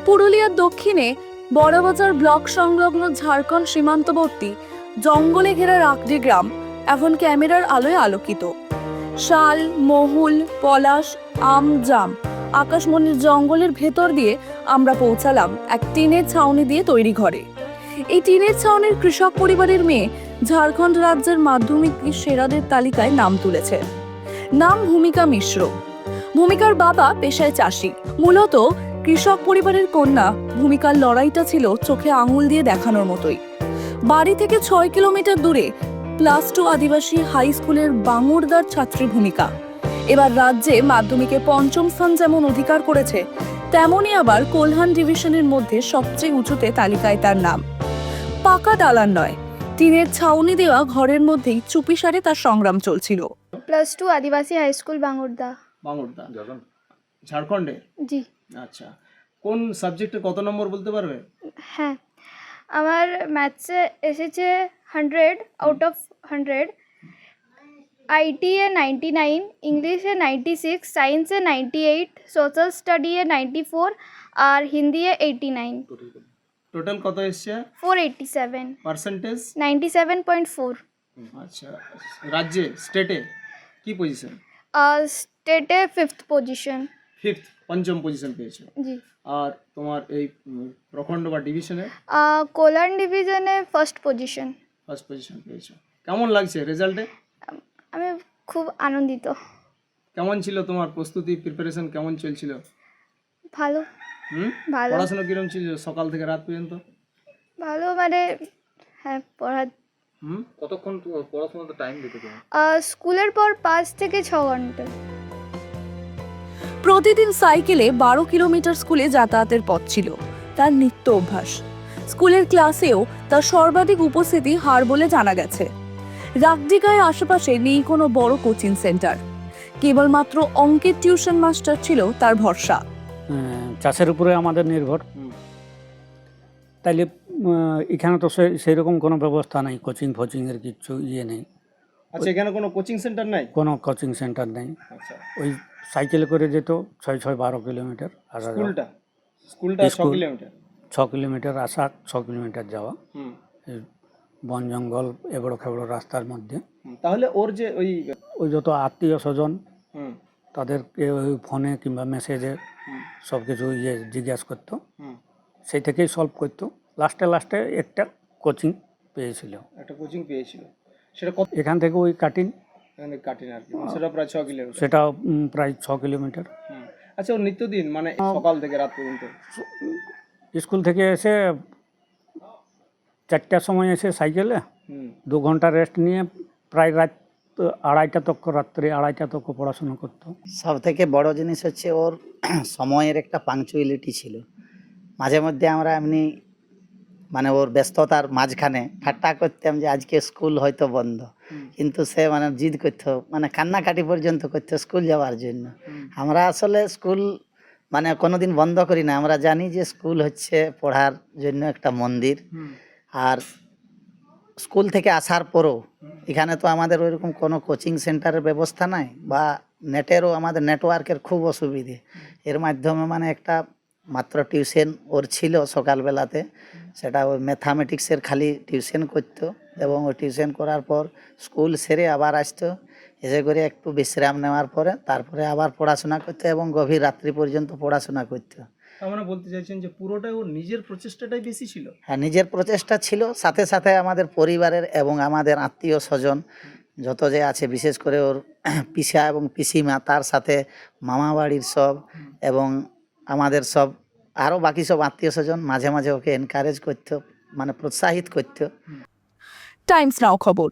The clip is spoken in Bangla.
পুরুলিয়ার দক্ষিণে বড়বাজার ব্লক সংলগ্ন ঝাড়খণ্ড সীমান্তবর্তী জঙ্গলে ঘেরা রাকডি গ্রাম এখন ক্যামেরার আলোয় আলোকিত। শাল, মহুল, পলাশ, আম, জাম, আকাশমণির জঙ্গলের ভেতর দিয়ে আমরা পৌঁছালাম এক টিনের ছাউনি দিয়ে তৈরি ঘরে। এই টিনের ছাউনির কৃষক পরিবারের মেয়ে ঝাড়খণ্ড রাজ্যের মাধ্যমিক সেরাদের তালিকায় নাম তুলেছে। নাম ভূমিকা মিশ্র। ভূমিকার বাবা পেশায় চাষি। মূলত কৃষক পরিবারের কন্যা ভূমিকার লড়াইটা ছিল চোখে আঙুল দিয়ে দেখানোর মতোই। বাড়ি থেকে 6 কিলোমিটার দূরে +2 আদিবাসী হাই স্কুলের বাঙুরদার ছাত্রী ভূমিকা এবার রাজ্যে মাধ্যমিকে 5ম স্থান যেমন অধিকার করেছে, তেমনই আবার কোলহান ডিভিশনের মধ্যে সবচেয়ে উঁচুতে তালিকায় তার নাম। পাকা দালান নয়, টিনের ছাউনি দেওয়া ঘরের মধ্যেই চুপিসারে তার সংগ্রাম চলছিল। +2 আদিবাসী হাই স্কুল বাঙুরদা। ঝাড়খণ্ডে? জি। আচ্ছা, কোন সাবজেক্টে কত নম্বর বলতে পারবে? হ্যাঁ, আমার ম্যাথসে এসেছে 100 আউট অফ 100, আইটিএ 99, ইংলিশে 96, সায়েন্সে 98, সোশ্যাল স্টাডিয়ে 94 আর হিন্দিয়ে 89। টোটাল কত এসছে? 487। পার্সেন্টেজ? 97.4। আচ্ছা, রাজ্যে স্টেটে কি পজিশন? স্টেটে 5th পজিশন। 5th, পঞ্চম পজিশন পেয়েছো। জি। আর তোমার এই প্রখণ্ড বা ডিভিশনে? কোলান ডিভিশনে 1st পজিশন। ফার্স্ট পজিশন পেয়েছো। কেমন লাগছে রেজাল্টে? আমি খুব আনন্দিত। কেমন ছিল তোমার প্রস্তুতি, প্রিপারেশন কেমন চলছিল? ভালো। ভালো। পড়াশোনা কিরকম ছিল সকাল থেকে রাত পর্যন্ত? ভালো মানে হ্যাঁ, পড়া। কতক্ষণ পড়াশোনাতে টাইম দিতে তুমি? স্কুলের পর 5 থেকে 6 ঘন্টা। প্রতিদিন সাইকেলে 12 কিলোমিটার স্কুলে যাতায়াতের পথ ছিল তার নিত্য অভ্যাস। স্কুলের ক্লাসেও তার সর্বাধিক উপস্থিতি হার বলে জানা গেছে। রাকডিগায় আশেপাশে নেই কোনো বড় কোচিং সেন্টার, কেবলমাত্র অঙ্কের টিউশন মাস্টার ছিল তার ভরসা। চাষের উপরে আমাদের নির্ভর, তাইলে এখানে তো সেই রকম কোনো ব্যবস্থা নেই, কোচিং ফচিংয়ের কিছু নেই। আচ্ছা, এখানে কোনো কোচিং সেন্টার নাই? কোনো কোচিং সেন্টার নেই। আচ্ছা, ওই সাইকেলে করে যেত 6-12 কিলোমিটার আসা যাওয়া। স্কুলটা 6 কিলোমিটার? 6 কিলোমিটার আসা, 6 কিলোমিটার যাওয়া, এই বন জঙ্গল এবড়ো খেবড়ো রাস্তার মধ্যে। তাহলে ওর যে ওই যত আত্মীয় স্বজন তাদেরকে ওই ফোনে কিংবা মেসেজে সব কিছু জিজ্ঞাসা করতো, সেই থেকেই সলভ করতো। লাস্টে একটা কোচিং পেয়েছিল। একটা কোচিং পেয়েছিল, সেটা কত? এখান থেকে ওই কাটিং আর কি, সেটা প্রায় 6 কিলোমিটার। সেটা প্রায় 6 কিলোমিটার। আচ্ছা, ওর নিত্যদিন মানে সকাল থেকে রাত পর্যন্ত? স্কুল থেকে এসে 4টার সময় এসে সাইকেলে 2 ঘন্টা রেস্ট নিয়ে প্রায় রাত 2:30 তক, রাত্রে 2:30 তক পড়াশোনা করতো। সব থেকে বড় জিনিস হচ্ছে ওর সময়ের একটা পাংচুয়ালিটি ছিল। মাঝে মধ্যে আমরা এমনি মানে ওর ব্যস্ততার মাঝখানে ঠাট্টা করতাম যে আজকে স্কুল হয়তো বন্ধ, কিন্তু সে মানে জিদ করতো, মানে কান্নাকাটি পর্যন্ত করতো স্কুল যাওয়ার জন্য। আমরা আসলে স্কুল মানে কোনোদিন বন্ধ করি না, আমরা জানি যে স্কুল হচ্ছে পড়ার জন্য একটা মন্দির। আর স্কুল থেকে আসার পরও এখানে তো আমাদের ওইরকম কোনো কোচিং সেন্টারের ব্যবস্থা নাই, বা নেটেরও আমাদের নেটওয়ার্কের খুব অসুবিধে। এর মাধ্যমে মানে একটা মাত্র টিউশন ওর ছিল সকালবেলাতে, সেটা ওই ম্যাথামেটিক্সের খালি টিউশন করতো, এবং ওই টিউশন করার পর স্কুল সেরে আবার আসতো, এসে করে একটু বিশ্রাম নেওয়ার পরে তারপরে আবার পড়াশোনা করতো, এবং গভীর রাত্রি পর্যন্ত পড়াশোনা করতো। আমরা বলতে চাইছেন যে পুরোটাই ওর নিজের প্রচেষ্টাটাই বেশি ছিল? হ্যাঁ, নিজের প্রচেষ্টা ছিল, সাথে সাথে আমাদের পরিবারের এবং আমাদের আত্মীয় স্বজন যত যে আছে, বিশেষ করে ওর পিসা এবং পিসিমা, তার সাথে মামা বাড়ির সব, এবং আমাদের সব আরও বাকি সব আত্মীয় স্বজন মাঝে মাঝে ওকে এনকারেজ করতো, মানে প্রোৎসাহিত করতো। টাইমস নাও খবর।